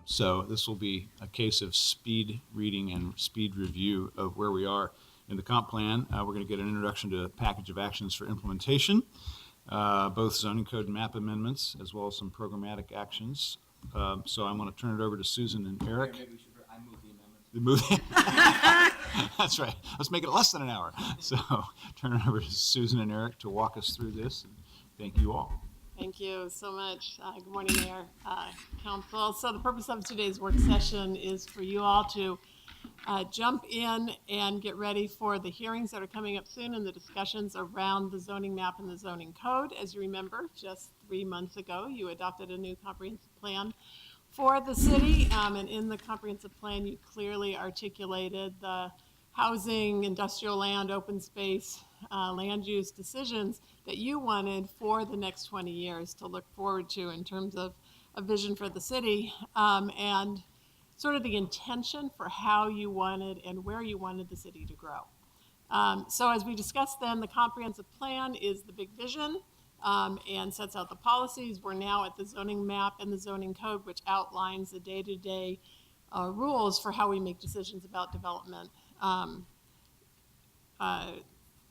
So this will be a case of speed reading and speed review of where we are in the comp plan. We're going to get an introduction to a package of actions for implementation, both zoning code and map amendments, as well as some programmatic actions. So I'm going to turn it over to Susan and Eric. Maybe we should, I move the amendment. That's right. Let's make it less than an hour. So turn it over to Susan and Eric to walk us through this. And thank you all. Thank you so much. Good morning, Mayor, Council. So the purpose of today's work session is for you all to jump in and get ready for the hearings that are coming up soon and the discussions around the zoning map and the zoning code. As you remember, just 3 months ago, you adopted a new comprehensive plan for the city, and in the comprehensive plan, you clearly articulated the housing, industrial land, open space, land use decisions that you wanted for the next 20 years to look forward to in terms of a vision for the city, and sort of the intention for how you wanted and where you wanted the city to grow. So as we discussed then, the comprehensive plan is the big vision, and sets out the policies. We're now at the zoning map and the zoning code, which outlines the day-to-day rules for how we make decisions about development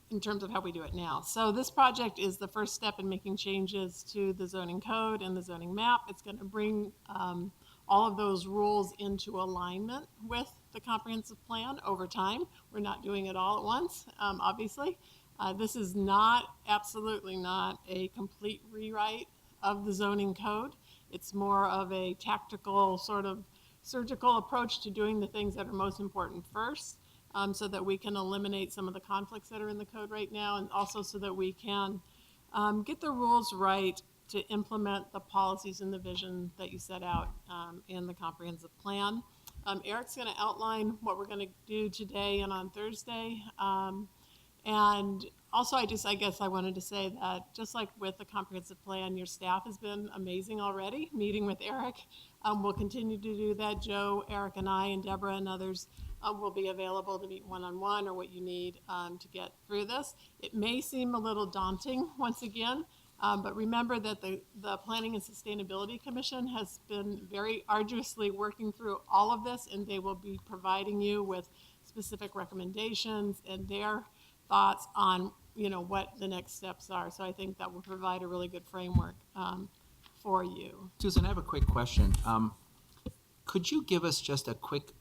in terms of how we do it now. So this project is the first step in making changes to the zoning code and the zoning map. It's going to bring all of those rules into alignment with the comprehensive plan over time. We're not doing it all at once, obviously. This is absolutely not a complete rewrite of the zoning code. It's more of a tactical, sort of surgical approach to doing the things that are most important first, so that we can eliminate some of the conflicts that are in the code right now, and also so that we can get the rules right to implement the policies and the vision that you set out in the comprehensive plan. Eric's going to outline what we're going to do today and on Thursday. And also, I guess I wanted to say that just like with the comprehensive plan, your staff has been amazing already, meeting with Eric. We'll continue to do that. Joe, Eric, and I, and Deborah, and others will be available to meet one-on-one or what you need to get through this. It may seem a little daunting once again, but remember that the Planning and Sustainability Commission has been very arduously working through all of this, and they will be providing you with specific recommendations and their thoughts on, what the next steps are. So I think that will provide a really good framework for you. Susan, I have a quick question. Could you give us just a quick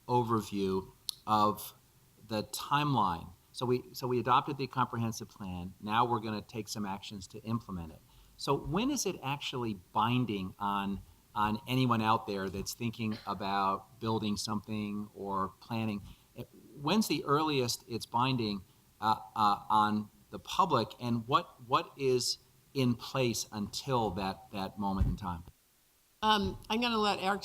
overview of the timeline? So we adopted the comprehensive plan. Now we're going to take some actions to implement it. So when is it actually binding on anyone out there that's thinking about building something or planning? When's the earliest it's binding on the public, and what is in place until that moment in time? I'm going to let Eric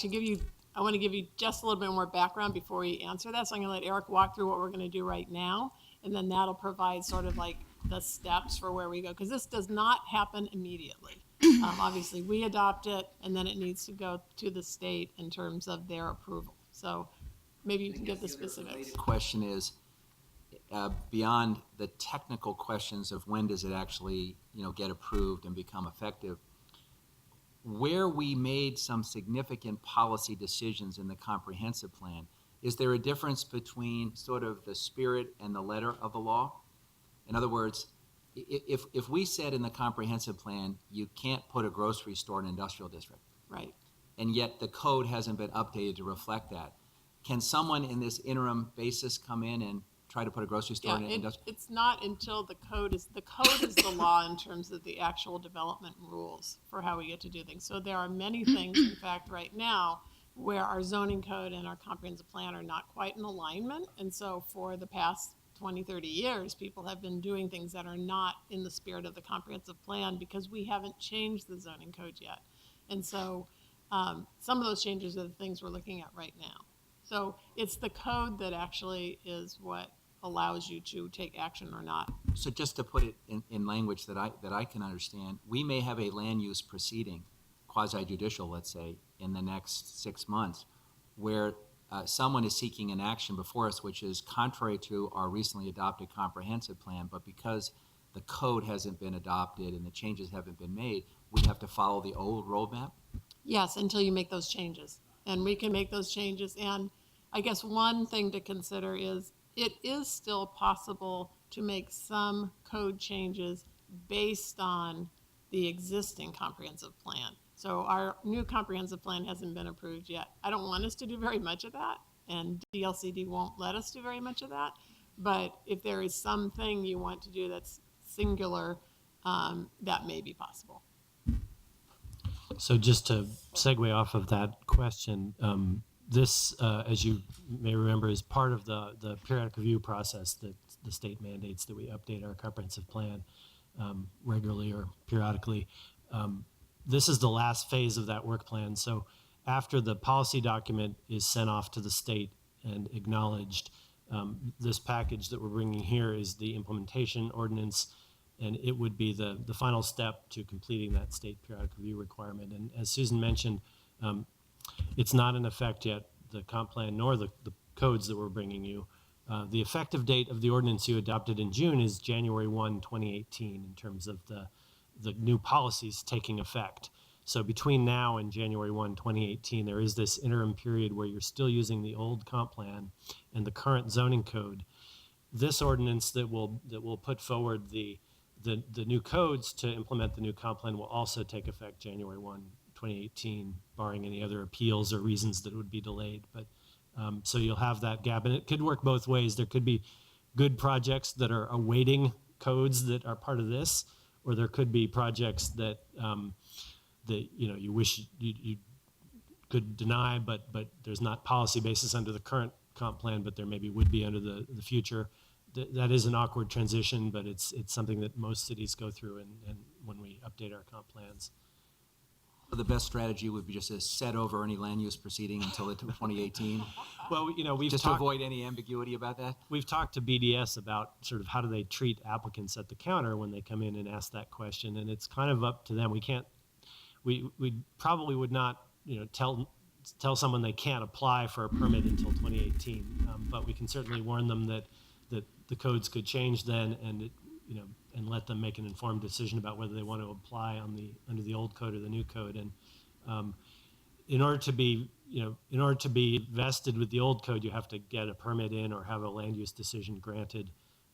I want to give you just a little bit more background before we answer that. So I'm going to let Eric walk through what we're going to do right now, and then that'll provide sort of like the steps for where we go, because this does not happen immediately. Obviously, we adopt it, and then it needs to go to the state in terms of their approval. So maybe you can give the specifics. The question is, beyond the technical questions of when does it actually get approved and become effective, where we made some significant policy decisions in the comprehensive plan, is there a difference between sort of the spirit and the letter of the law? In other words, if we said in the comprehensive plan, you can't put a grocery store in an industrial district, right, and yet the code hasn't been updated to reflect that, can someone in this interim basis come in and try to put a grocery store in an industrial? It's not until the code is the law in terms of the actual development rules for how we get to do things. So there are many things, in fact, right now, where our zoning code and our comprehensive plan are not quite in alignment. And so for the past 20, 30 years, people have been doing things that are not in the spirit of the comprehensive plan because we haven't changed the zoning code yet. And so some of those changes are the things we're looking at right now. So it's the code that actually is what allows you to take action or not. So just to put it in language that I can understand, we may have a land use proceeding, quasi-judicial, let's say, in the next 6 months, where someone is seeking an action before us which is contrary to our recently adopted comprehensive plan, but because the code hasn't been adopted and the changes haven't been made, we have to follow the old roadmap. Yes, until you make those changes. And we can make those changes. And I guess one thing to consider is it is still possible to make some code changes based on the existing comprehensive plan. So our new comprehensive plan hasn't been approved yet. I don't want us to do very much of that, and DLCD won't let us do very much of that. But if there is something you want to do that's singular, that may be possible. So just to segue off of that question, this, as you may remember, is part of the periodic review process that the state mandates that we update our comprehensive plan regularly or periodically. This is the last phase of that work plan. So after the policy document is sent off to the state and acknowledged, this package that we're bringing here is the implementation ordinance, and it would be the final step to completing that state periodic review requirement. And as Susan mentioned, it's not in effect yet, the comp plan nor the codes that we're bringing you. The effective date of the ordinance you adopted in June is January 1, 2018, in terms of the new policies taking effect. So between now and January 1, 2018, there is this interim period where you're still using the old comp plan and the current zoning code. This ordinance that will put forward the new codes to implement the new comp plan will also take effect January 1, 2018, barring any other appeals or reasons that it would be delayed. But so you'll have that gap, and it could work both ways. There could be good projects that are awaiting codes that are part of this, or there could be projects that that you wish you could deny, but there's not policy basis under the current comp plan, but there maybe would be under the future. That is an awkward transition, but it's something that most cities go through and when we update our comp plans. The best strategy would be just to set over any land use proceeding until 2018, Well, we've just to talked, avoid any ambiguity about that. we've talked to BDS about sort of how do they treat applicants at the counter when they come in and ask that question, and it's kind of up to them. We probably would not tell someone they can't apply for a permit until 2018, but we can certainly warn them that the codes could change then, and and let them make an informed decision about whether they want to apply under the old code or the new code. And in order to be vested with the old code, you have to get a permit in or have a land use decision granted.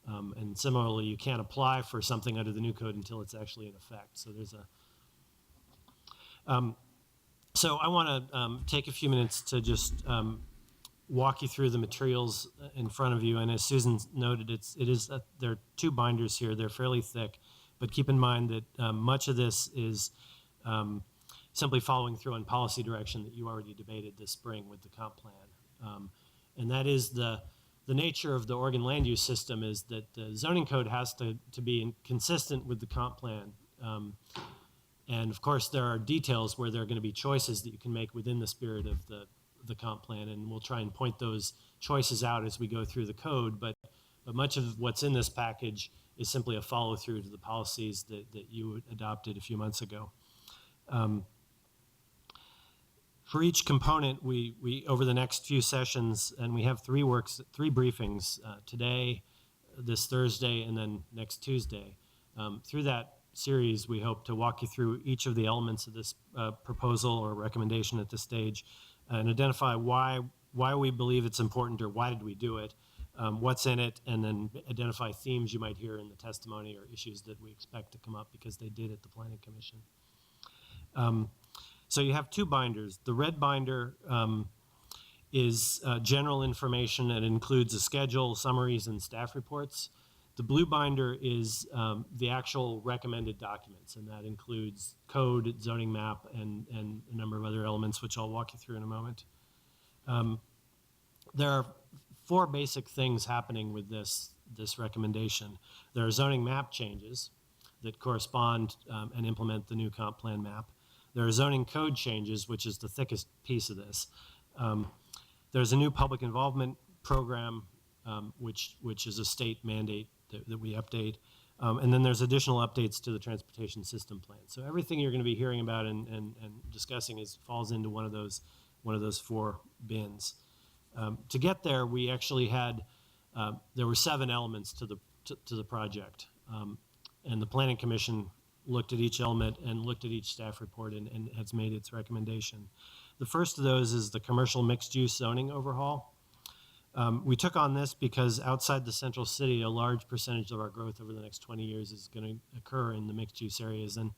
And similarly, you can't apply for something under the new code until it's actually in effect. So there's so I want to take a few minutes to just walk you through the materials in front of you. And as Susan noted, there are two binders here. They're fairly thick, but keep in mind that much of this is simply following through on policy direction that you already debated this spring with the comp plan. And that is the nature of the Oregon land use system is that the zoning code has to be consistent with the comp plan. And of course, there are details where there are going to be choices that you can make within the spirit of the comp plan, and we'll try and point those choices out as we go through the code. But much of what's in this package is simply a follow through to the policies that you adopted a few months ago. For each component, we over the next few sessions, and we have three briefings today, this Thursday, and then next Tuesday. Through that series, we hope to walk you through each of the elements of this proposal or recommendation at this stage, and identify why we believe it's important or why did we do it, what's in it, and then identify themes you might hear in the testimony or issues that we expect to come up because they did at the Planning Commission. So you have two binders. The red binder is general information and includes a schedule, summaries, and staff reports. The blue binder is the actual recommended documents, and that includes code, zoning map, and a number of other elements, which I'll walk you through in a moment. There are four basic things happening with this recommendation. There are zoning map changes that correspond and implement the new comp plan map. There are zoning code changes, which is the thickest piece of this. There's a new public involvement program, which is a state mandate that we update. And then there's additional updates to the transportation system plan. So everything you're going to be hearing about and discussing falls into one of those four bins. To get there, we actually had there were 7 elements to the project, and the Planning Commission looked at each element and looked at each staff report and has made its recommendation. The first of those is the commercial mixed-use zoning overhaul. We took on this because outside the central city, a large percentage of our growth over the next 20 years is going to occur in the mixed-use areas. And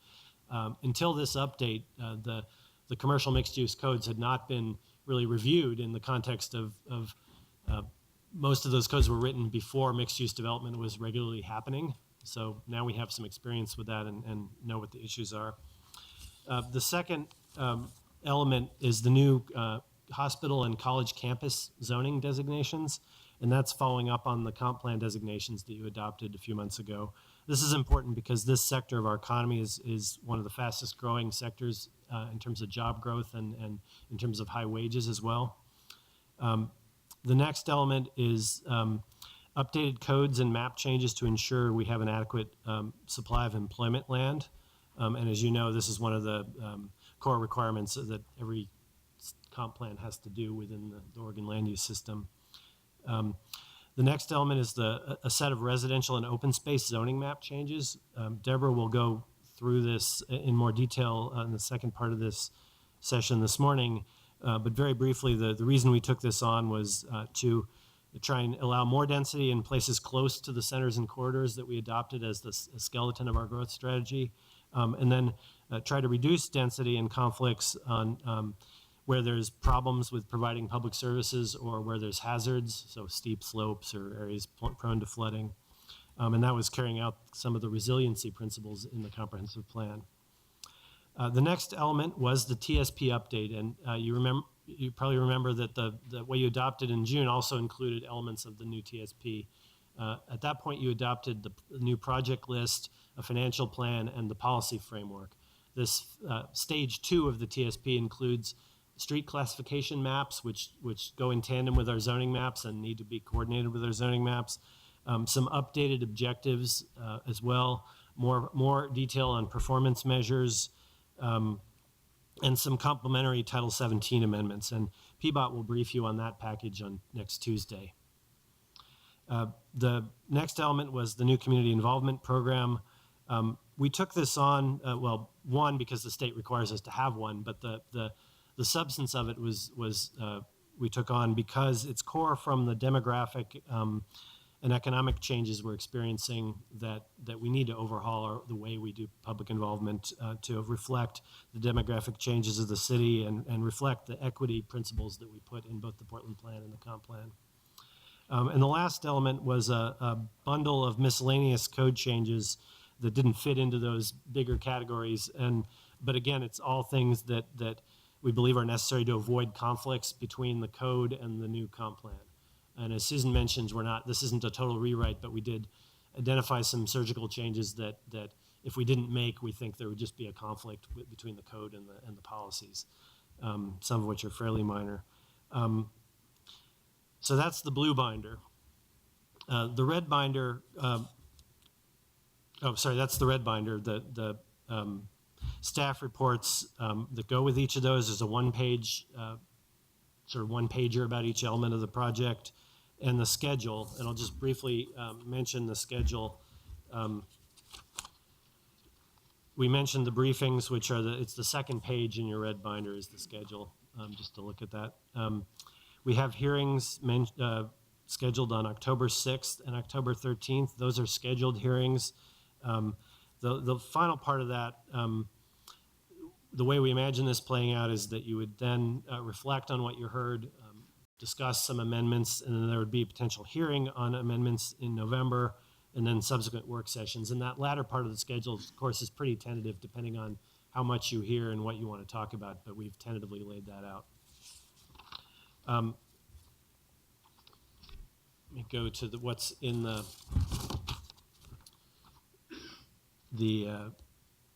until this update, the commercial mixed-use codes had not been really reviewed in the context of most of those codes were written before mixed-use development was regularly happening. So now we have some experience with that and know what the issues are. The second element is the new hospital and college campus zoning designations, and that's following up on the comp plan designations that you adopted a few months ago. This is important because this sector of our economy is one of the fastest growing sectors in terms of job growth and in terms of high wages as well. The next element is updated codes and map changes to ensure we have an adequate supply of employment land. And as you know, this is one of the core requirements that every comp plan has to do within the Oregon land use system. The next element is a set of residential and open space zoning map changes. Deborah will go through this in more detail in the second part of this session this morning. But very briefly, the reason we took this on was to try and allow more density in places close to the centers and corridors that we adopted as the skeleton of our growth strategy, and then try to reduce density and conflicts on where there's problems with providing public services or where there's hazards, so steep slopes or areas prone to flooding. And that was carrying out some of the resiliency principles in the comprehensive plan. The next element was the TSP update, and you probably remember that the what you adopted in June also included elements of the new TSP. At that point, you adopted the new project list, a financial plan, and the policy framework. This stage 2 of the TSP includes street classification maps, which go in tandem with our zoning maps and need to be coordinated with our zoning maps. Some updated objectives as well, more detail on performance measures, and some complementary Title 17 amendments. And PBOT will brief you on that package on next Tuesday. The next element was the new community involvement program. We took this on, well, one, because the state requires us to have one, but the substance of it was we took on because it's core from the demographic and economic changes we're experiencing that we need to overhaul the way we do public involvement to reflect the demographic changes of the city and reflect the equity principles that we put in both the Portland Plan and the Comp Plan. And the last element was a bundle of miscellaneous code changes that didn't fit into those bigger categories. But again, it's all things that we believe are necessary to avoid conflicts between the code and the new Comp Plan. And as Susan mentioned, this isn't a total rewrite, but we did identify some surgical changes that if we didn't make, we think there would just be a conflict between the code and the policies, some of which are fairly minor. So that's the blue binder. The red binder, that's the red binder. The staff reports that go with each of those is a one-page, sort of one-pager about each element of the project, and the schedule. And I'll just briefly mention the schedule. We mentioned the briefings, which are it's the second page in your red binder is the schedule, just to look at that. We have hearings scheduled on October 6th and October 13th. Those are scheduled hearings. The final part of that, the way we imagine this playing out is that you would then reflect on what you heard, discuss some amendments, and then there would be a potential hearing on amendments in November, and then subsequent work sessions. And that latter part of the schedule, of course, is pretty tentative depending on how much you hear and what you want to talk about, but we've tentatively laid that out. Let me go to what's in the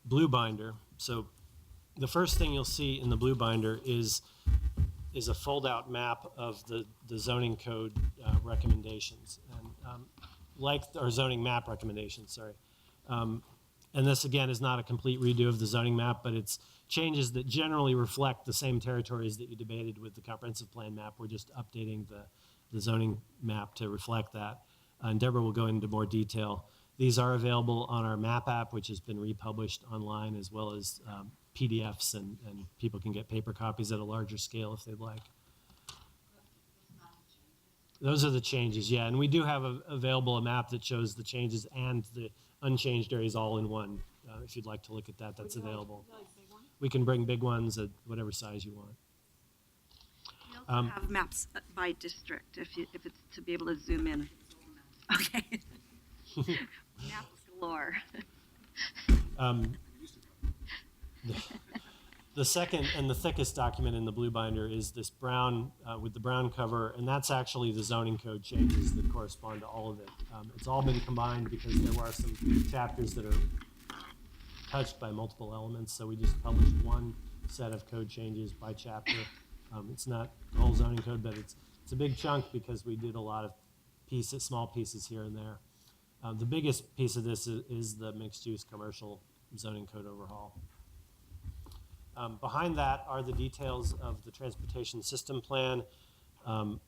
blue binder. So the first thing you'll see in the blue binder is a fold-out map of the zoning code recommendations, and like our zoning map recommendations, sorry. And this, again, is not a complete redo of the zoning map, but it's changes that generally reflect the same territories that you debated with the comprehensive plan map. We're just updating the zoning map to reflect that. And Deborah will go into more detail. These are available on our map app, which has been republished online, as well as PDFs, and people can get paper copies at a larger scale if they'd like. Those are the changes, yeah. And we do have available a map that shows the changes and the unchanged areas all in one. If you'd like to look at that, that's available. We can bring big ones at whatever size you want. We also have maps by district, if it's to be able to zoom in. Okay. Maps galore. The second and the thickest document in the blue binder is this brown, with the brown cover, and that's actually the zoning code changes that correspond to all of it. It's all been combined because there are some chapters that are touched by multiple elements, so we just published one set of code changes by chapter. It's not the whole zoning code, but it's a big chunk because we did a lot of pieces, small pieces here and there. The biggest piece of this is the mixed-use commercial zoning code overhaul. Behind that are the details of the transportation system plan,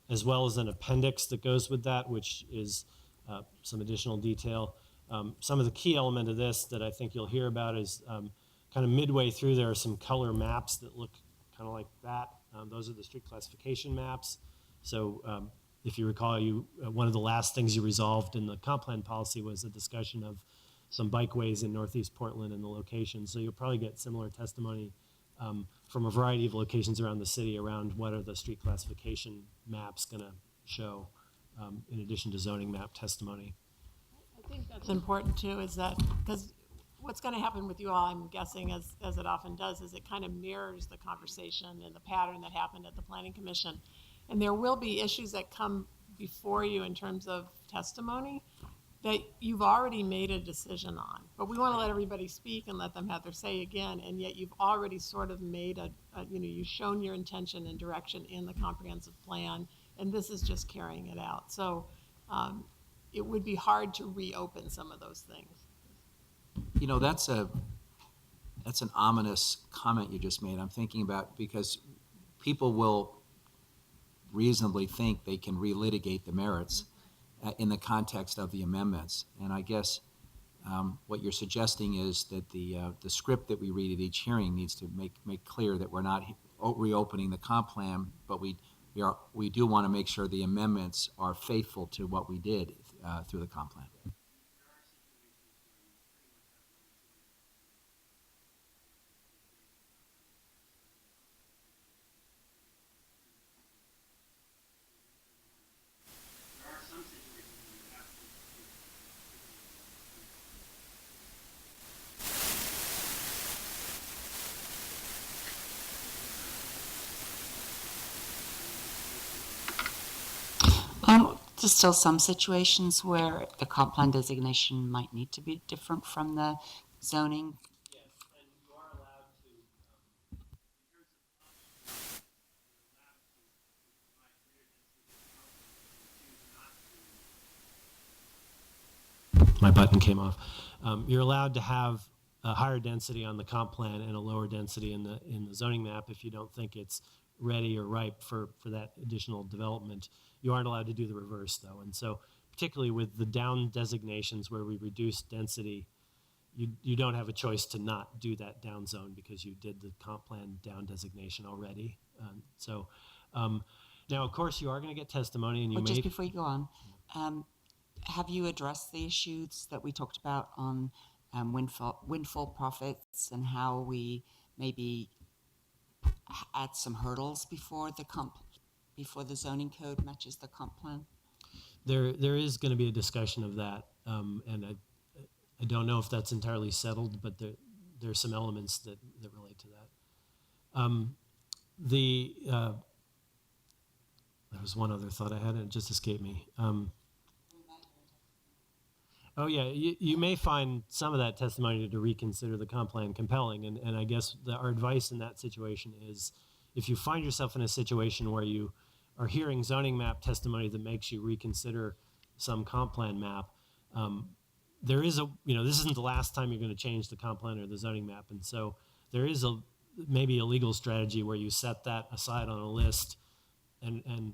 as well as an appendix that goes with that, which is some additional detail. Some of the key element of this that I think you'll hear about is kind of midway through, there are some color maps that look kind of like that. Those are the street classification maps. So if you recall, one of the last things you resolved in the comp plan policy was a discussion of some bikeways in Northeast Portland and the location. So you'll probably get similar testimony from a variety of locations around the city around what are the street classification maps going to show, in addition to zoning map testimony. I think that's important too, is that, because what's going to happen with you all, I'm guessing, as it often does, is it kind of mirrors the conversation and the pattern that happened at the Planning Commission. And there will be issues that come before you in terms of testimony that you've already made a decision on. But we want to let everybody speak and let them have their say again, and yet you've already sort of made you've shown your intention and direction in the comprehensive plan, and this is just carrying it out. So it would be hard to reopen some of those things. You know, that's an ominous comment you just made. I'm thinking about, because people will reasonably think they can relitigate the merits in the context of the amendments. And I guess what you're suggesting is that the script that we read at each hearing needs to make clear that we're not reopening the comp plan, but we do want to make sure the amendments are faithful to what we did through the comp plan. There's still some situations where the comp plan designation might need to be different from the zoning. Yes, and you are allowed to, my button came off. You're allowed to have a higher density on the comp plan and a lower density in the zoning map if you don't think it's ready or ripe for that additional development. You aren't allowed to do the reverse, though. And so particularly with the down designations where we reduce density, you don't have a choice to not do that down zone because you did the comp plan down designation already. Now, of course, you are going to get testimony, and you Just before you go on, have you addressed the issues that we talked about on windfall profits and how we maybe add some hurdles before the zoning code matches the comp plan? There is going to be a discussion of that, and I don't know if that's entirely settled, but there are some elements that relate to that. There was one other thought I had, and it just escaped me. Oh yeah, you may find some of that testimony to reconsider the comp plan compelling, and I guess our advice in that situation is, if you find yourself in a situation where you are hearing zoning map testimony that makes you reconsider some comp plan map, there is this isn't the last time you're going to change the comp plan or the zoning map, and so there is maybe a legal strategy where you set that aside on a list and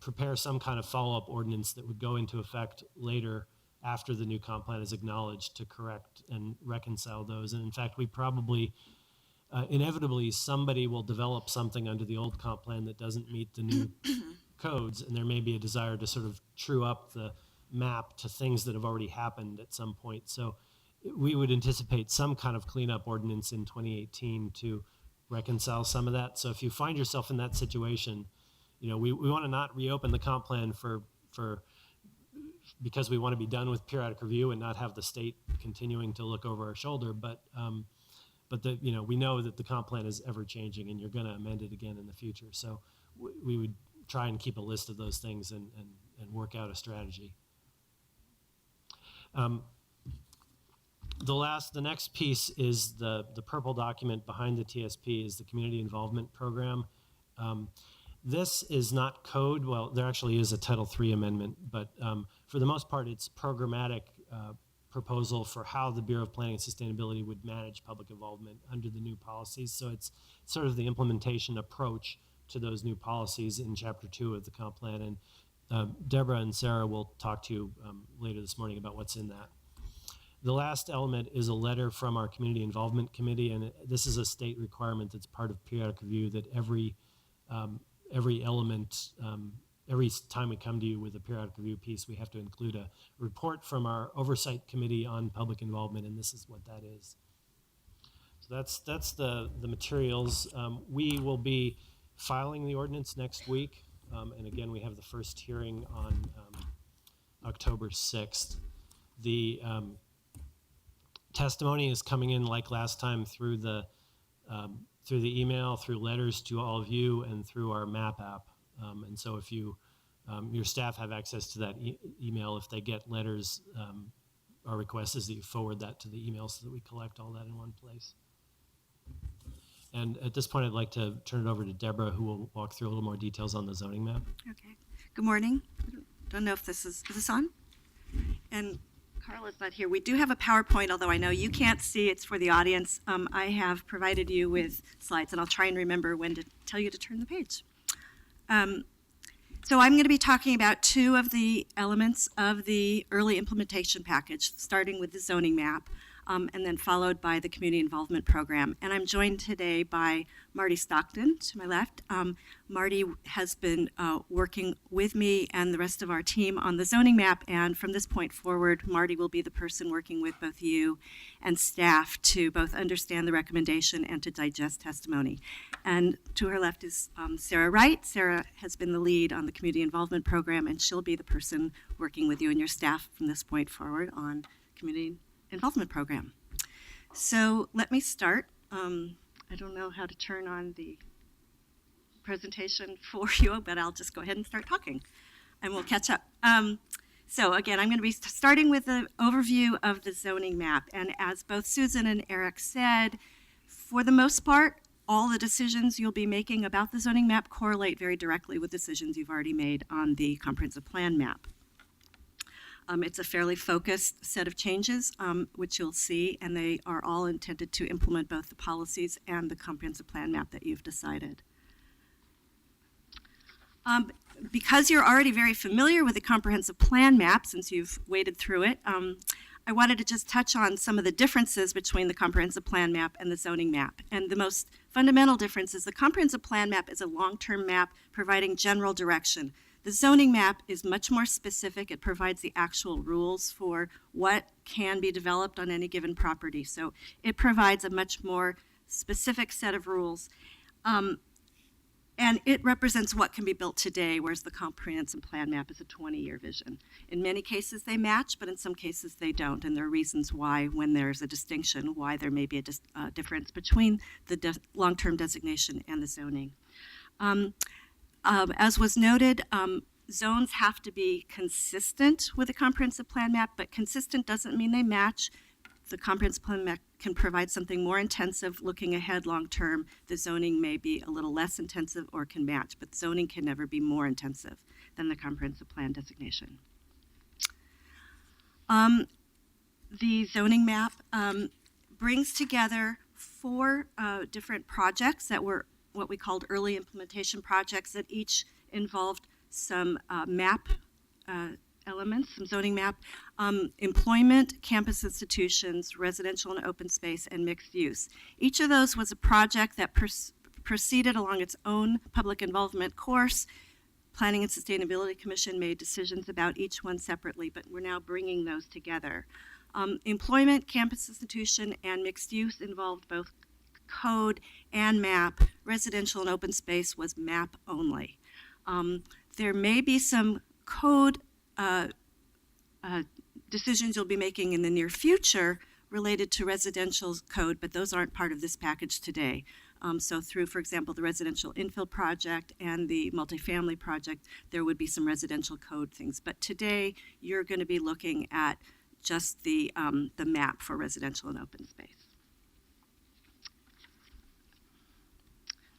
prepare some kind of follow-up ordinance that would go into effect later after the new comp plan is acknowledged to correct and reconcile those. And in fact, we probably, inevitably, somebody will develop something under the old comp plan that doesn't meet the new codes, and there may be a desire to sort of true up the map to things that have already happened at some point. So we would anticipate some kind of cleanup ordinance in 2018 to reconcile some of that. So if you find yourself in that situation, we want to not reopen the comp plan because we want to be done with periodic review and not have the state continuing to look over our shoulder. But we know that the comp plan is ever changing, and you're going to amend it again in the future. So we would try and keep a list of those things and work out a strategy. The next piece is the purple document behind the TSP is the Community Involvement Program. This is not code. Well, there actually is a Title III amendment, but for the most part, it's programmatic proposal for how the Bureau of Planning and Sustainability would manage public involvement under the new policies. So it's sort of the implementation approach to those new policies in Chapter 2 of the comp plan. And Deborah and Sarah will talk to you later this morning about what's in that. The last element is a letter from our Community Involvement Committee, and this is a state requirement that's part of periodic review that every element, every time we come to you with a periodic review piece, we have to include a report from our Oversight Committee on Public Involvement, and this is what that is. So that's the materials. We will be filing the ordinance next week, and again, we have the first hearing on October 6th. The testimony is coming in like last time through the email, through letters to all of you, and through our map app. And so if you, your staff have access to that email, if they get letters, our request is that you forward that to the email so that we collect all that in one place. And at this point, I'd like to turn it over to Deborah, who will walk through a little more details on the zoning map. Okay. Good morning. Don't know if this is this on? And Carla's not here. We do have a PowerPoint, although I know you can't see. It's for the audience. I have provided you with slides, and I'll try and remember when to tell you to turn the page. So I'm going to be talking about two of the elements of the early implementation package, starting with the zoning map, and then followed by the community involvement program. And I'm joined today by Marty Stockton to my left. Marty has been working with me and the rest of our team on the zoning map, and from this point forward, Marty will be the person working with both you and staff to both understand the recommendation and to digest testimony. And to her left is Sarah Wright. Sarah has been the lead on the community involvement program, and she'll be the person working with you and your staff from this point forward on community involvement program. So let me start. I don't know how to turn on the presentation for you, but I'll just go ahead and start talking and we'll catch up. So again, I'm going to be starting with an overview of the zoning map. And as both Susan and Eric said, for the most part, all the decisions you'll be making about the zoning map correlate very directly with decisions you've already made on the comprehensive plan map. It's a fairly focused set of changes, which you'll see, and they are all intended to implement both the policies and the comprehensive plan map that you've decided. Because you're already very familiar with the comprehensive plan map, since you've waded through it, I wanted to just touch on some of the differences between the comprehensive plan map and the zoning map. And the most fundamental difference is the comprehensive plan map is a long-term map providing general direction. The zoning map is much more specific. It provides the actual rules for what can be developed on any given property. So it provides a much more specific set of rules. And it represents what can be built today, whereas the comprehensive plan map is a 20-year vision. In many cases they match, but in some cases they don't. And there are reasons why, when there's a distinction, why there may be a difference between the long-term designation and the zoning. As was noted, zones have to be consistent with the comprehensive plan map, but consistent doesn't mean they match. The comprehensive plan map can provide something more intensive looking ahead long term. The zoning may be a little less intensive or can match, but zoning can never be more intensive than the comprehensive plan designation. The zoning map brings together 4 different projects that were what we called early implementation projects that each involved some map elements, some zoning map, employment, campus institutions, residential and open space, and mixed use. Each of those was a project that proceeded along its own public involvement course. Planning and Sustainability Commission made decisions about each one separately, but we're now bringing those together. Employment, campus institution, and mixed use involved both code and map. Residential and open space was map only. There may be some code decisions you'll be making in the near future related to residential code, but those aren't part of this package today. So through, for example, the residential infill project and the multifamily project, there would be some residential code things. But today, you're going to be looking at just the map for residential and open space.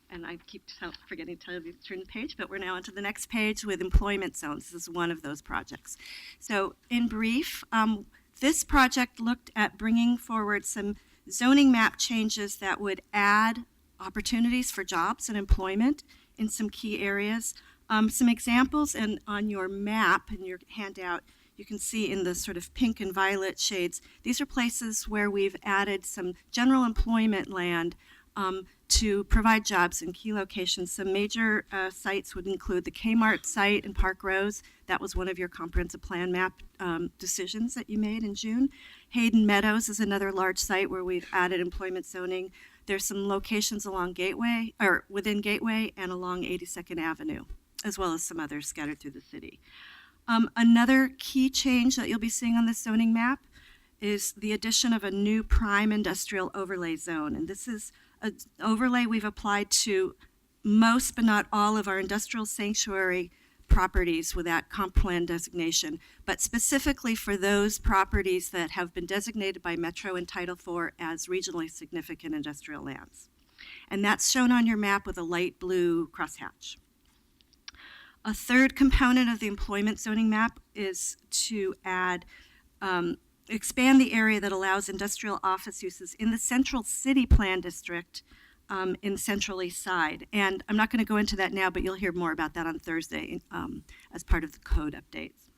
And I keep forgetting to tell you to turn the page, but we're now onto the next page with employment zones. This is one of those projects. So in brief, this project looked at bringing forward some zoning map changes that would add opportunities for jobs and employment in some key areas. Some examples, and on your map in your handout, you can see in the sort of pink and violet shades, these are places where we've added some general employment land to provide jobs in key locations. Some major sites would include the Kmart site in Park Rose. That was one of your comprehensive plan map decisions that you made in June. Hayden Meadows is another large site where we've added employment zoning. There's some locations along Gateway, or within Gateway and along 82nd Avenue, as well as some others scattered through the city. Another key change that you'll be seeing on this zoning map is the addition of a new prime industrial overlay zone. And this is an overlay we've applied to most, but not all, of our industrial sanctuary properties with that comp plan designation, but specifically for those properties that have been designated by Metro and Title IV as regionally significant industrial lands. And that's shown on your map with a light blue crosshatch. A third component of the employment zoning map is to add, expand the area that allows industrial office uses in the Central City Plan District in the Central East Side. And I'm not going to go into that now, but you'll hear more about that on Thursday as part of the code updates.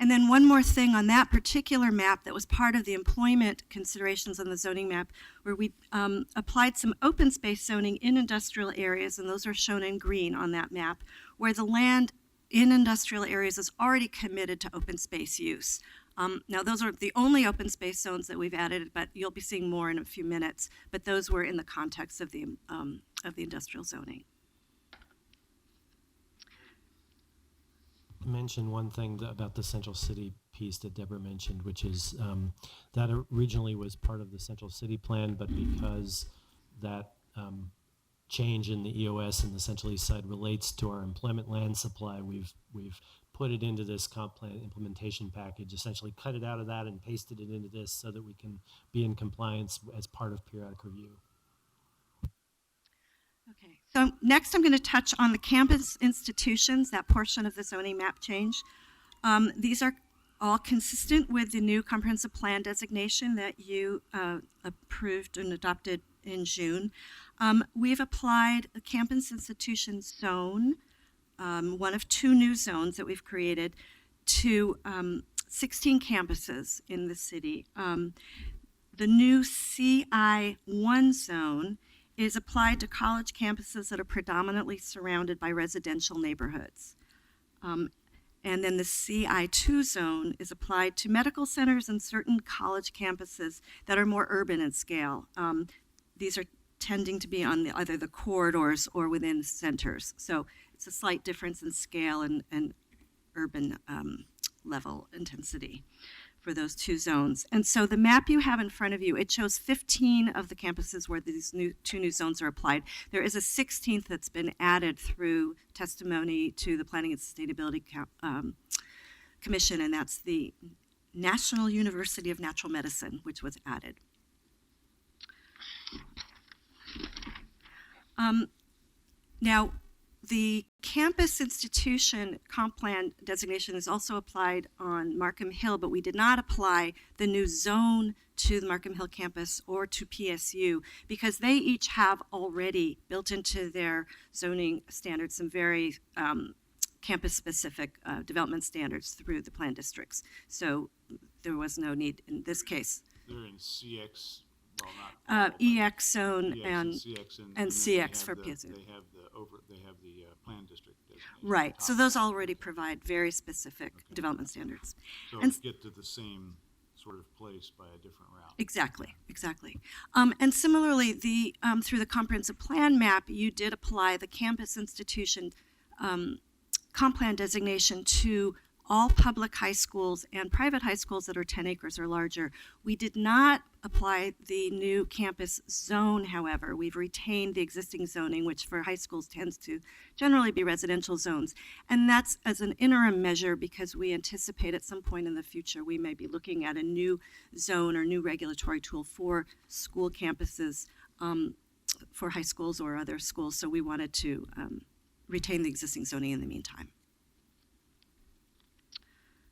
And then one more thing on that particular map that was part of the employment considerations on the zoning map, where we applied some open space zoning in industrial areas, and those are shown in green on that map, where the land in industrial areas is already committed to open space use. Now, those are the only open space zones that we've added, but you'll be seeing more in a few minutes. But those were in the context of the industrial zoning. Mention one thing about the Central City piece that Deborah mentioned, which is that originally was part of the Central City Plan, but because that change in the EOS in the Central East Side relates to our employment land supply, we've put it into this comp plan implementation package, essentially cut it out of that and pasted it into this so that we can be in compliance as part of periodic review. Okay, so next I'm going to touch on the campus institutions, that portion of the zoning map change. These are all consistent with the new comprehensive plan designation that you approved and adopted in June. We've applied a campus institution zone, one of two new zones that we've created, to 16 campuses in the city. The new CI1 zone is applied to college campuses that are predominantly surrounded by residential neighborhoods. And then the CI2 zone is applied to medical centers and certain college campuses that are more urban in scale. These are tending to be on either the corridors or within centers. So it's a slight difference in scale and urban level intensity for those two zones. And so the map you have in front of you, it shows 15 of the campuses where these two new zones are applied. There is a 16th that's been added through testimony to the Planning and Sustainability Commission, and that's the National University of Natural Medicine, which was added. Now, the campus institution comp plan designation is also applied on Markham Hill, but we did not apply the new zone to the Markham Hill campus or to PSU because they each have already built into their zoning standards some very campus-specific development standards through the plan districts. So there was no need in this case. They're in CX, well, not. EX zone EX and CX and then CX for they PSU. they have the plan district designation. Right, so top. those already provide very specific development standards. So and- get to the same sort of place by a different route. Exactly. And similarly, through the comprehensive plan map, you did apply the campus institution comp plan designation to all public high schools and private high schools that are 10 acres or larger. We did not apply the new campus zone, however. We've retained the existing zoning, which for high schools tends to generally be residential zones. And that's as an interim measure because we anticipate at some point in the future we may be looking at a new zone or new regulatory tool for school campuses, for high schools or other schools. So we wanted to retain the existing zoning in the meantime.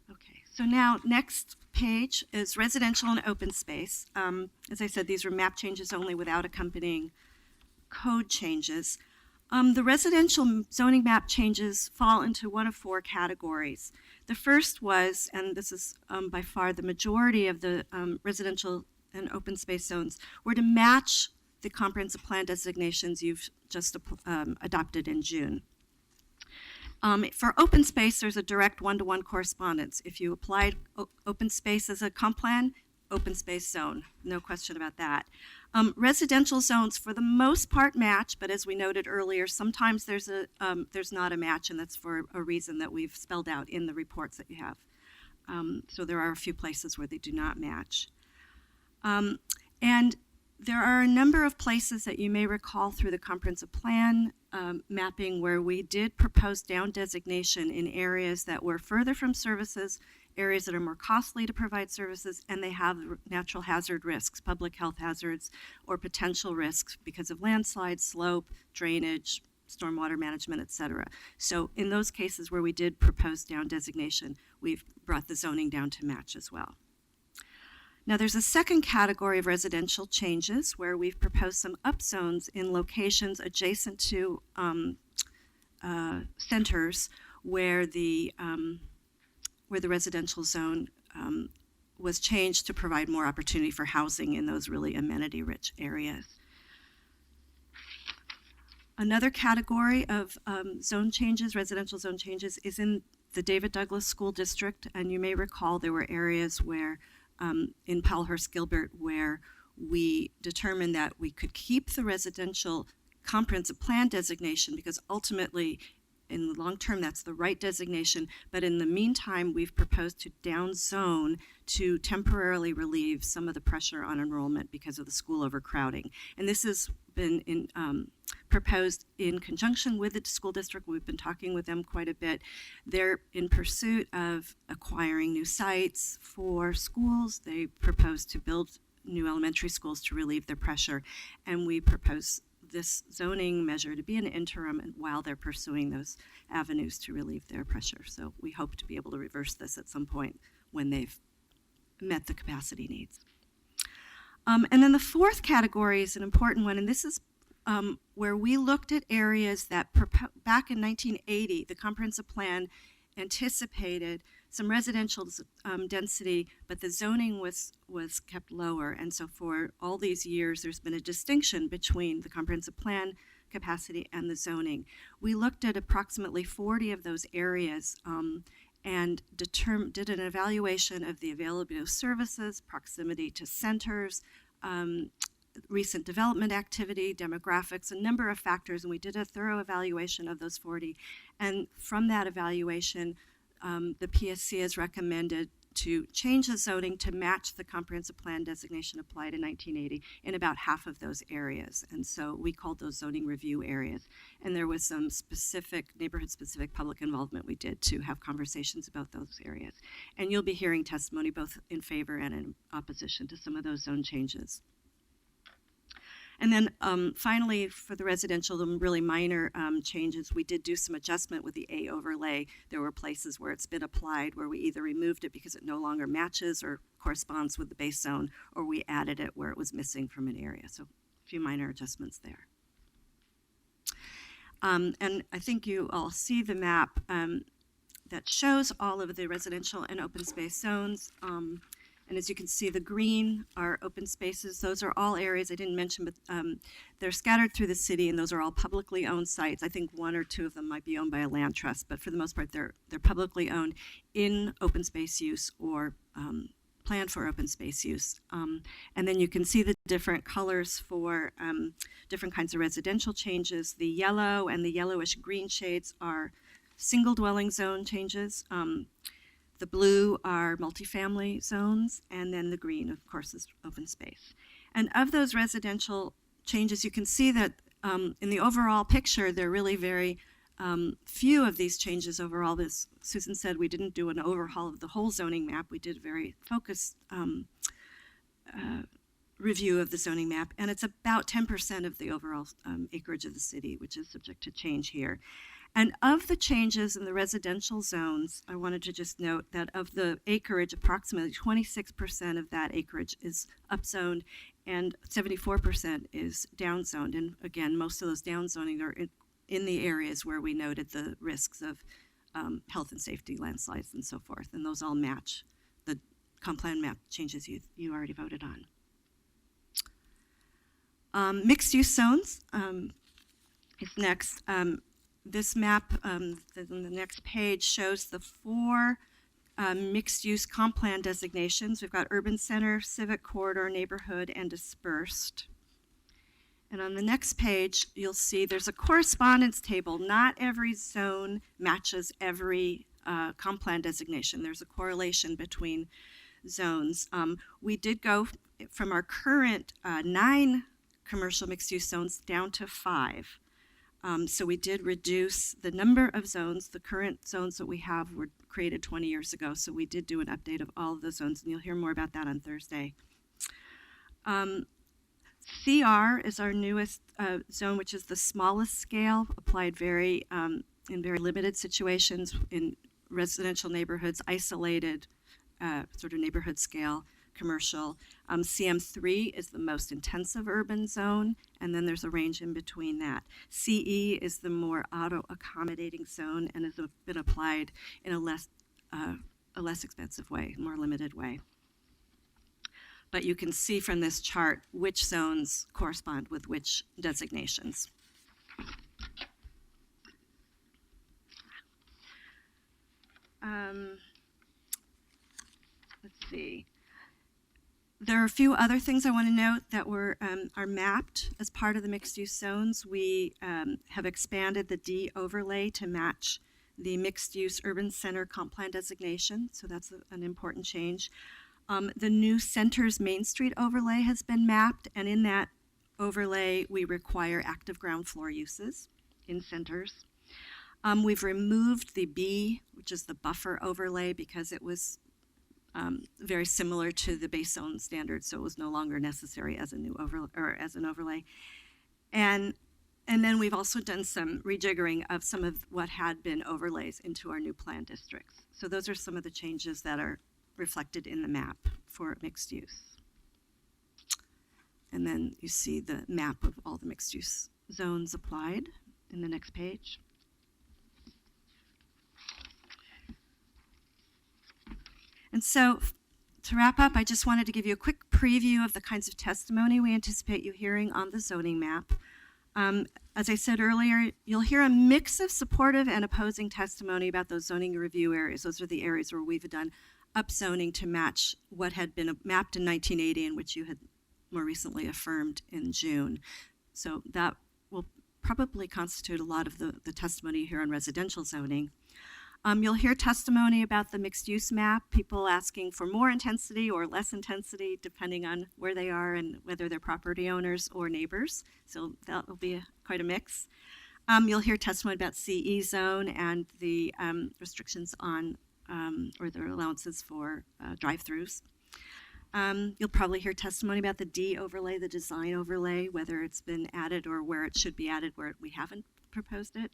Okay, so now next page is residential and open space. As I said, these were map changes only without accompanying code changes. The residential zoning map changes fall into one of four categories. The first was, and this is by far the majority of the residential and open space zones, were to match the comprehensive plan designations you've just adopted in June. For open space, there's a direct one-to-one correspondence. If you applied open space as a comp plan, open space zone, no question about that. Residential zones, for the most part, match, but as we noted earlier, sometimes there's not a match, and that's for a reason that we've spelled out in the reports that you have. So there are a few places where they do not match. And there are a number of places that you may recall through the comprehensive plan mapping where we did propose down designation in areas that were further from services, areas that are more costly to provide services, and they have natural hazard risks, public health hazards, or potential risks because of landslides, slope, drainage, stormwater management, et cetera. So in those cases where we did propose down designation, we've brought the zoning down to match as well. Now, there's a second category of residential changes where we've proposed some upzones in locations adjacent to centers where the residential zone was changed to provide more opportunity for housing in those really amenity-rich areas. Another category of zone changes, residential zone changes, is in the David Douglas School District, and you may recall there were areas where in Powellhurst Gilbert where we determined that we could keep the residential comprehensive plan designation because ultimately in the long term that's the right designation, but in the meantime we've proposed to downzone to temporarily relieve some of the pressure on enrollment because of the school overcrowding. And this has been proposed in conjunction with the school district. We've been talking with them quite a bit. They're in pursuit of acquiring new sites for schools. They propose to build new elementary schools to relieve their pressure, and we propose this zoning measure to be an interim and while they're pursuing those avenues to relieve their pressure. So we hope to be able to reverse this at some point when they've met the capacity needs. And then the fourth category is an important one, and this is where we looked at areas that back in 1980, the comprehensive plan anticipated some residential density, but the zoning was kept lower. And so for all these years, there's been a distinction between the comprehensive plan capacity and the zoning. We looked at approximately 40 of those areas and did an evaluation of the availability of services, proximity to centers, recent development activity, demographics, a number of factors, and we did a thorough evaluation of those 40. And from that evaluation, the PSC has recommended to change the zoning to match the comprehensive plan designation applied in 1980 in about half of those areas. And so we called those zoning review areas. And there was some specific, neighborhood-specific public involvement we did to have conversations about those areas. And you'll be hearing testimony both in favor and in opposition to some of those zone changes. And then finally, for the residential, the really minor changes, we did do some adjustment with the A overlay. There were places where it's been applied where we either removed it because it no longer matches or corresponds with the base zone, or we added it where it was missing from an area. So a few minor adjustments there. And I think you all see the map that shows all of the residential and open space zones. And as you can see, the green are open spaces. Those are all areas I didn't mention, but they're scattered through the city, and those are all publicly owned sites. I think one or two of them might be owned by a land trust, but for the most part, they're publicly owned in open space use or planned for open space use. And then you can see the different colors for different kinds of residential changes. The yellow and the yellowish green shades are single dwelling zone changes. The blue are multifamily zones, and then the green, of course, is open space. And of those residential changes, you can see that in the overall picture, they're really very few of these changes overall. As Susan said, we didn't do an overhaul of the whole zoning map. We did a very focused review of the zoning map, and it's about 10% of the overall acreage of the city, which is subject to change here. And of the changes in the residential zones, I wanted to just note that of the acreage, approximately 26% of that acreage is upzoned and 74% is downzoned. And again, most of those downzoning are in the areas where we noted the risks of health and safety, landslides, and so forth. And those all match the comp plan map changes you already voted on. Mixed use zones is next. This map on the next page shows the 4 mixed-use comp plan designations. We've got urban center, civic corridor, neighborhood, and dispersed. And on the next page, you'll see there's a correspondence table. Not every zone matches every comp plan designation. There's a correlation between zones. We did go from our current 9 commercial mixed-use zones down to 5. So we did reduce the number of zones. The current zones that we have were created 20 years ago, so we did do an update of all of the zones, and you'll hear more about that on Thursday. CR is our newest zone, which is the smallest scale, applied in very limited situations in residential neighborhoods, isolated sort of neighborhood scale, commercial. CM3 is the most intensive urban zone, and then there's a range in between that. CE is the more auto-accommodating zone and has been applied in a less expensive way, more limited way. But you can see from this chart which zones correspond with which designations. Let's see. There are a few other things I want to note that are mapped as part of the mixed-use zones. We have expanded the D overlay to match the mixed-use urban center comp plan designation, so that's an important change. The new Centers Main Street overlay has been mapped, and in that overlay, we require active ground floor uses in centers. We've removed the B, which is the buffer overlay, because it was very similar to the base zone standard, so it was no longer necessary as a new overlay or as an overlay. And then we've also done some rejiggering of some of what had been overlays into our new plan districts. So those are some of the changes that are reflected in the map for mixed use. And then you see the map of all the mixed use zones applied in the next page. And so to wrap up, I just wanted to give you a quick preview of the kinds of testimony we anticipate you hearing on the zoning map. As I said earlier, you'll hear a mix of supportive and opposing testimony about those zoning review areas. Those are the areas where we've done upzoning to match what had been mapped in 1980 and which you had more recently affirmed in June. So that will probably constitute a lot of the testimony here on residential zoning. You'll hear testimony about the mixed-use map, people asking for more intensity or less intensity, depending on where they are and whether they're property owners or neighbors. So that will be quite a mix. You'll hear testimony about CE zone and the restrictions on or the allowances for drive-throughs. You'll probably hear testimony about the D overlay, the design overlay, whether it's been added or where it should be added, where we haven't proposed it.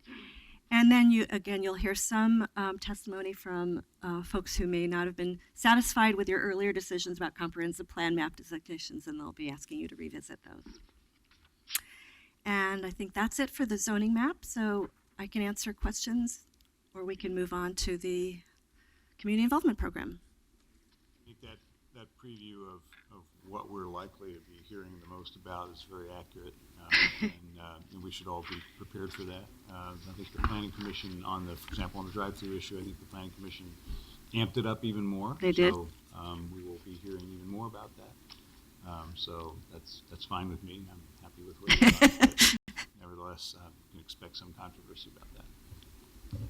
And then you'll hear some testimony from folks who may not have been satisfied with your earlier decisions about comprehensive plan map designations, and they'll be asking you to revisit those. And And I think that's it for the zoning map. So I can answer questions, or we can move on to the community involvement program. I think that preview of what we're likely to be hearing the most about is very accurate, and we should all be prepared for that. I think the Planning Commission for example, on the drive-through issue, I think the Planning Commission amped it up even more. They did. So we will be hearing even more about that. So that's fine with me. I'm happy with where we are. But nevertheless, you can expect some controversy about that.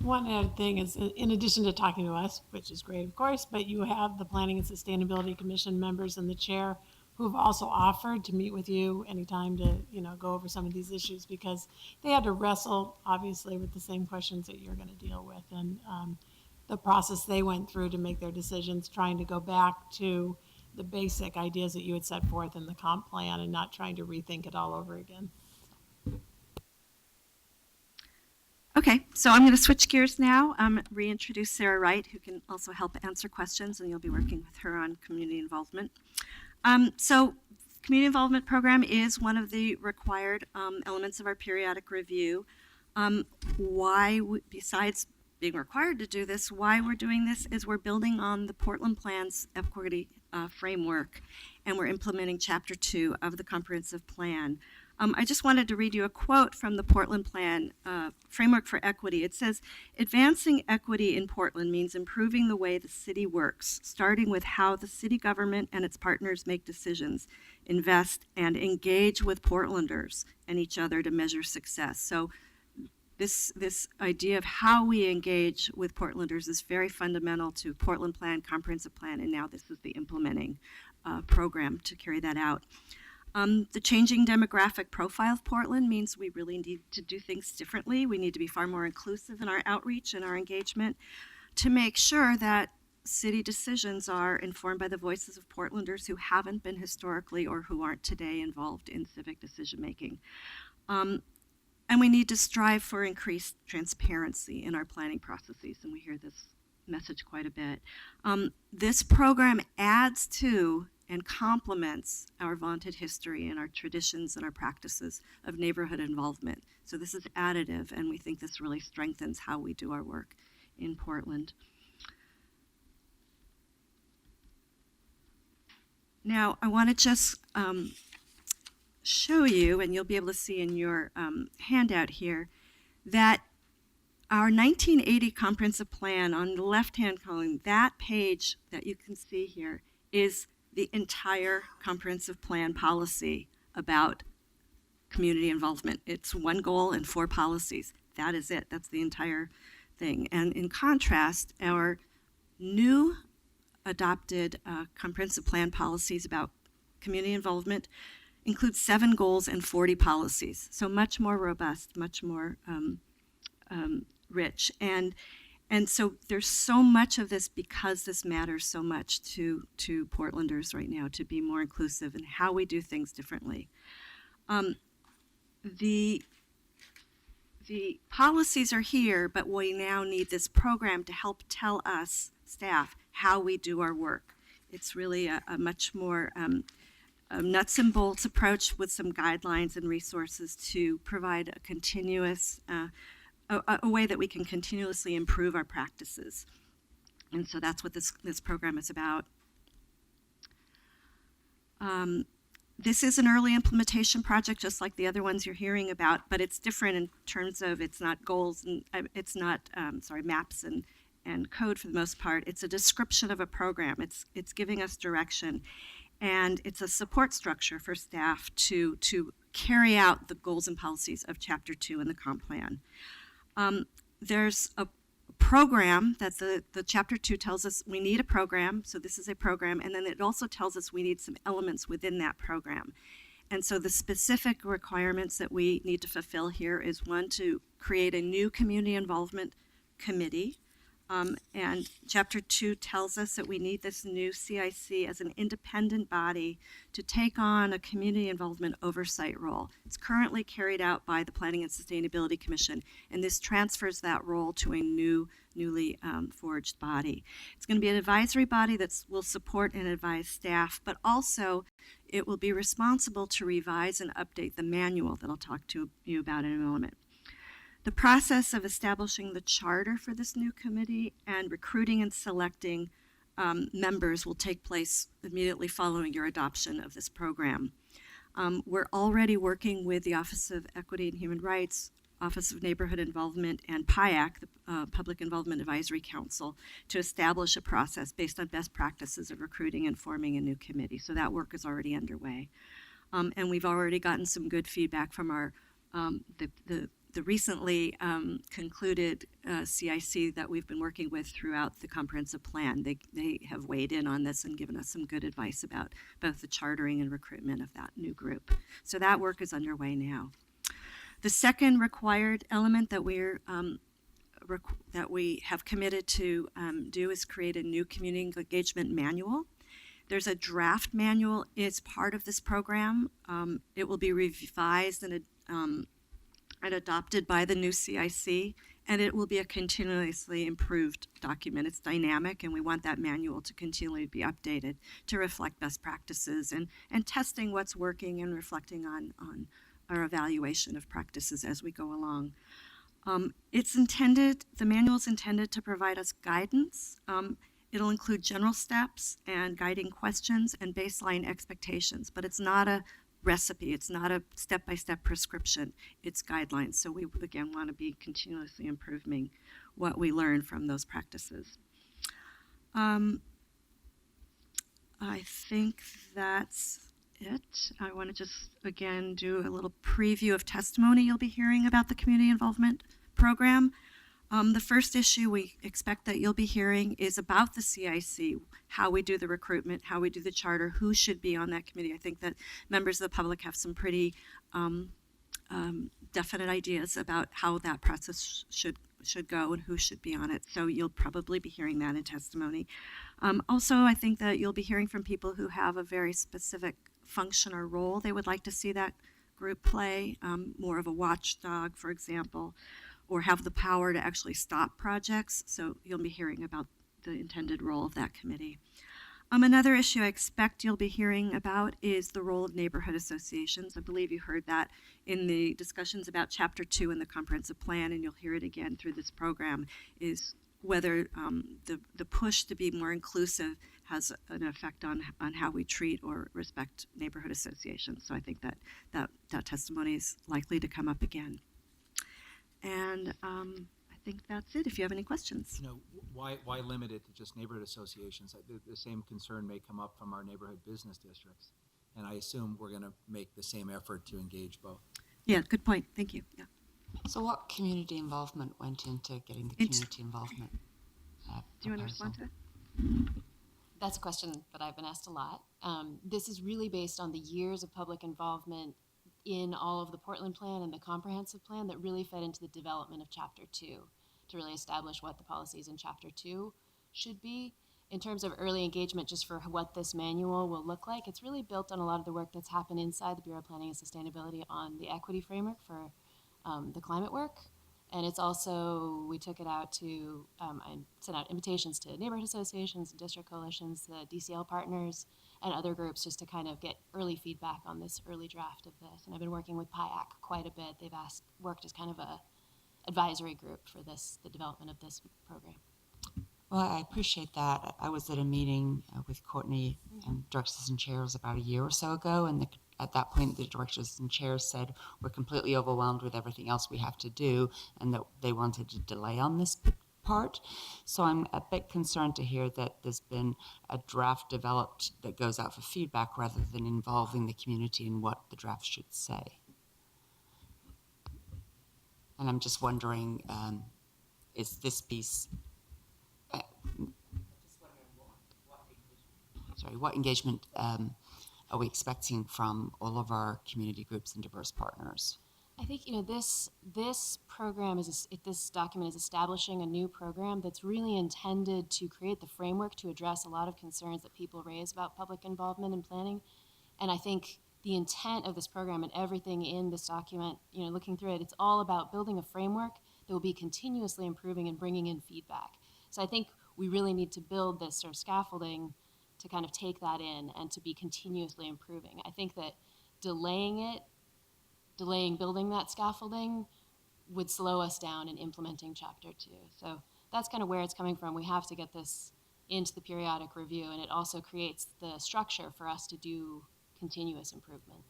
One other thing is, in addition to talking to us, which is great, of course, but you have the Planning and Sustainability Commission members and the chair who've also offered to meet with you anytime to, go over some of these issues, because they had to wrestle, obviously, with the same questions that you're going to deal with. And the process they went through to make their decisions, trying to go back to the basic ideas that you had set forth in the comp plan and not trying to rethink it all over again. Okay, so I'm going to switch gears now, reintroduce Sarah Wright, who can also help answer questions, and you'll be working with her on community involvement. So community involvement program is one of the required elements of our periodic review. Besides being required to do this, why we're doing this is we're building on the Portland Plan's equity framework, and we're implementing Chapter 2 of the comprehensive plan. I just wanted to read you a quote from the Portland Plan Framework for Equity. It says, "Advancing equity in Portland means improving the way the city works, starting with how the city government and its partners make decisions, invest, and engage with Portlanders and each other to measure success." So this idea of how we engage with Portlanders is very fundamental to Portland Plan, Comprehensive Plan, and now this is the implementing program to carry that out. The changing demographic profile of Portland means we really need to do things differently. We need to be far more inclusive in our outreach and our engagement to make sure that city decisions are informed by the voices of Portlanders who haven't been historically or who aren't today involved in civic decision making. And we need to strive for increased transparency in our planning processes, and we hear this message quite a bit. This program adds to and complements our vaunted history and our traditions and our practices of neighborhood involvement. So this is additive, and we think this really strengthens how we do our work in Portland. Now, I want to just show you, and you'll be able to see in your handout here, that our 1980 comprehensive plan, on the left-hand column, that page that you can see here is the entire comprehensive plan policy about community involvement. It's one goal and 4 policies. That is it. That's the entire thing. And in contrast, our new adopted comprehensive plan policies about community involvement include 7 goals and 40 policies. So much more robust, much more rich. And so there's so much of this because this matters so much to Portlanders right now, to be more inclusive in how we do things differently. The policies are here, but we now need this program to help tell us, staff, how we do our work. It's really a much more nuts and bolts approach with some guidelines and resources to provide a continuous a way that we can continuously improve our practices. And so that's what this program is about. This is an early implementation project, just like the other ones you're hearing about, but it's different in terms of it's not goals and it's not maps and code for the most part. It's a description of a program. It's giving us direction, and it's a support structure for staff to carry out the goals and policies of Chapter 2 in the comp plan. There's a program that the Chapter 2 tells us we need a program, so this is a program, and then it also tells us we need some elements within that program. And so the specific requirements that we need to fulfill here is, 1, to create a new community involvement committee, And Chapter 2 tells us that we need this new CIC as an independent body to take on a community involvement oversight role. It's currently carried out by the Planning and Sustainability Commission, and this transfers that role to a newly forged body. It's going to be an advisory body that will support and advise staff, but also it will be responsible to revise and update the manual that I'll talk to you about in a moment. The process of establishing the charter for this new committee and recruiting and selecting members will take place immediately following your adoption of this program. We're already working with the Office of Equity and Human Rights, Office of Neighborhood Involvement, and PIAC, the Public Involvement Advisory Council, to establish a process based on best practices of recruiting and forming a new committee. So that work is already underway. And we've already gotten some good feedback from our the recently concluded CIC that we've been working with throughout the comprehensive plan. They have weighed in on this and given us some good advice about both the chartering and recruitment of that new group. So that work is underway now. The second required element that we have committed to do is create a new community engagement manual. There's a draft manual. It's part of this program. It will be revised and adopted by the new CIC, and it will be a continuously improved document. It's dynamic, and we want that manual to continually be updated to reflect best practices and testing what's working and reflecting on our evaluation of practices as we go along. The manual is intended to provide us guidance. It'll include general steps and guiding questions and baseline expectations, but it's not a recipe. It's not a step-by-step prescription. It's guidelines. So we, again, want to be continuously improving what we learn from those practices. I think that's it. I want to just, again, do a little preview of testimony you'll be hearing about the Community Involvement Program. The first issue we expect that you'll be hearing is about the CIC, how we do the recruitment, how we do the charter, who should be on that committee. I think that members of the public have some pretty definite ideas about how that process should go and who should be on it. So you'll probably be hearing that in testimony. Also, I think that you'll be hearing from people who have a very specific function or role they would like to see that group play, more of a watchdog, for example, or have the power to actually stop projects. So you'll be hearing about the intended role of that committee. Another issue I expect you'll be hearing about is the role of neighborhood associations. I believe you heard that in the discussions about Chapter 2 in the Comprehensive Plan, and you'll hear it again through this program, is whether the push to be more inclusive has an effect on how we treat or respect neighborhood associations. So I think that testimony is likely to come up again. And I think that's it, if you have any questions. You know, why limit it to just neighborhood associations? The same concern may come up from our neighborhood business districts. And I assume we're going to make the same effort to engage both. Yeah, good point. Thank you. Yeah. So what community involvement went into getting the community involvement Do you want to respond to that? That's a question that I've been asked a lot. This is really based on the years of public involvement in all of the Portland Plan and the Comprehensive Plan that really fed into the development of Chapter 2 to really establish what the policies in Chapter 2 should be. In terms of early engagement, just for what this manual will look like, it's really built on a lot of the work that's happened inside the Bureau of Planning and Sustainability on the equity framework for the climate work. And it's also, we took it out to, I sent out invitations to neighborhood associations and district coalitions, the DCL partners, and other groups just to kind of get early feedback on this early draft of this. And I've been working with PIAC quite a bit. They've worked as kind of a advisory group for the development of this program. Well, I appreciate that. I was at a meeting with Courtney and directors and chairs about a year or so ago, and at that point, the directors and chairs said we're completely overwhelmed with everything else we have to do, and that they wanted to delay on this part. So I'm a bit concerned to hear that there's been a draft developed that goes out for feedback rather than involving the community in what the draft should say. And I'm just wondering, is this piece... what engagement are we expecting from all of our community groups and diverse partners? I think this program this document is establishing a new program that's really intended to create the framework to address a lot of concerns that people raise about public involvement in planning. And I think the intent of this program and everything in this document, looking through it, it's all about building a framework that will be continuously improving and bringing in feedback. So I think we really need to build this sort of scaffolding to kind of take that in and to be continuously improving. I think that delaying building that scaffolding would slow us down in implementing Chapter 2. So that's kind of where it's coming from. We have to get this into the periodic review, and it also creates the structure for us to do continuous improvement.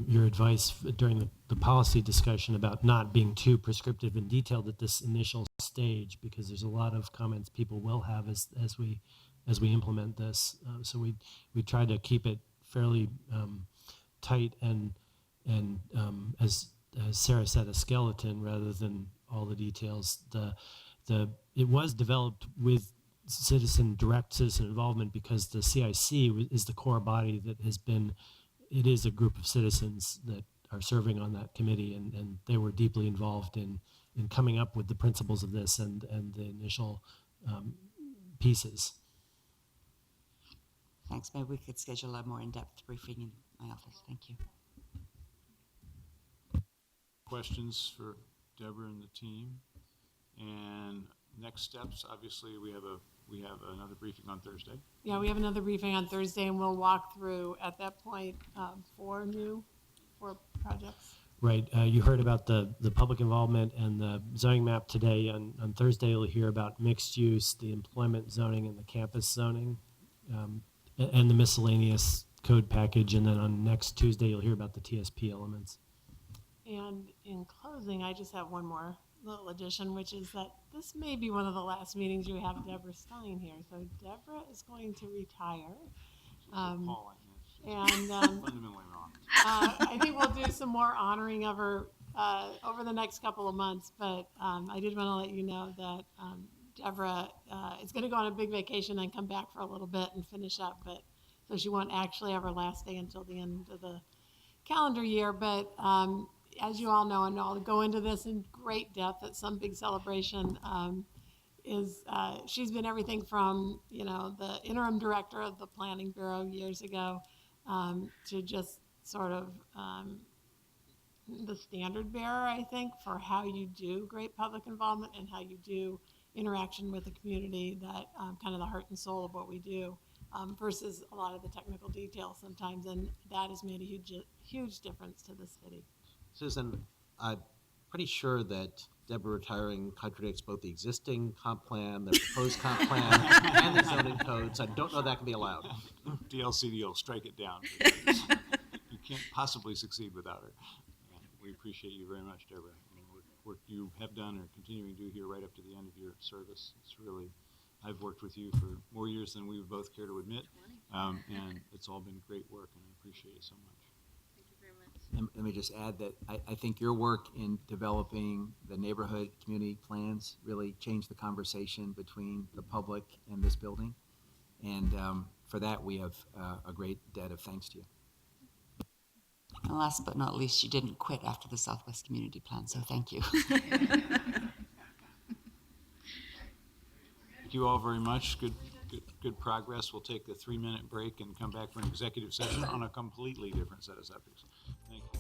Your advice during the policy discussion about not being too prescriptive and detailed at this initial stage, because there's a lot of comments people will have as we implement this. So we try to keep it fairly tight and as Sarah said, a skeleton rather than all the details. It was developed with direct citizen involvement because the CIC is the core body that it is a group of citizens that are serving on that committee, and they were deeply involved in coming up with the principles of this and the initial pieces. Thanks. Maybe we could schedule a more in-depth briefing in my office. Thank you. Questions for Deborah and the team? And next steps, obviously, we have another briefing on Thursday. Yeah, we have another briefing on Thursday, and we'll walk through at that point four projects. Right. You heard about the public involvement and the zoning map today. On Thursday, you'll hear about mixed use, the employment zoning, and the campus zoning, and the miscellaneous code package. And then on next Tuesday, you'll hear about the TSP elements. And in closing, I just have one more little addition, which is that this may be one of the last meetings you have Deborah Stein here. So Deborah is going to retire. Paul, And fundamentally wrong. I think we'll do some more honoring of her over the next couple of months. But I did want to let you know that Deborah is going to go on a big vacation and come back for a little bit and finish up. So she won't actually have her last day until the end of the calendar year. But as you all know, and I'll go into this in great depth at some big celebration, she's been everything from, the interim director of the Planning Bureau years ago to just sort of the standard bearer, I think, for how you do great public involvement and how you do interaction with the community, that kind of the heart and soul of what we do versus a lot of the technical details sometimes. And that has made a huge difference to the city. Susan, I'm pretty sure that Deborah retiring contradicts both the existing comp plan, the proposed comp plan, and the zoning codes. I don't know that can be allowed. DLCD will strike it down. You can't possibly succeed without her. We appreciate you very much, Deborah. And work you have done or continuing to do here right up to the end of your service. I've worked with you for more years than we would both care to admit, and it's all been great work, and I appreciate it so much. And let me just add that I think your work in developing the neighborhood community plans really changed the conversation between the public and this building. And for that, we have a great debt of thanks to you. And last but not least, you didn't quit after the Southwest Community Plan, so thank you. Thank you all very much. Good progress. We'll take the 3-minute break and come back for an executive session on a completely different set of subjects. Thank you.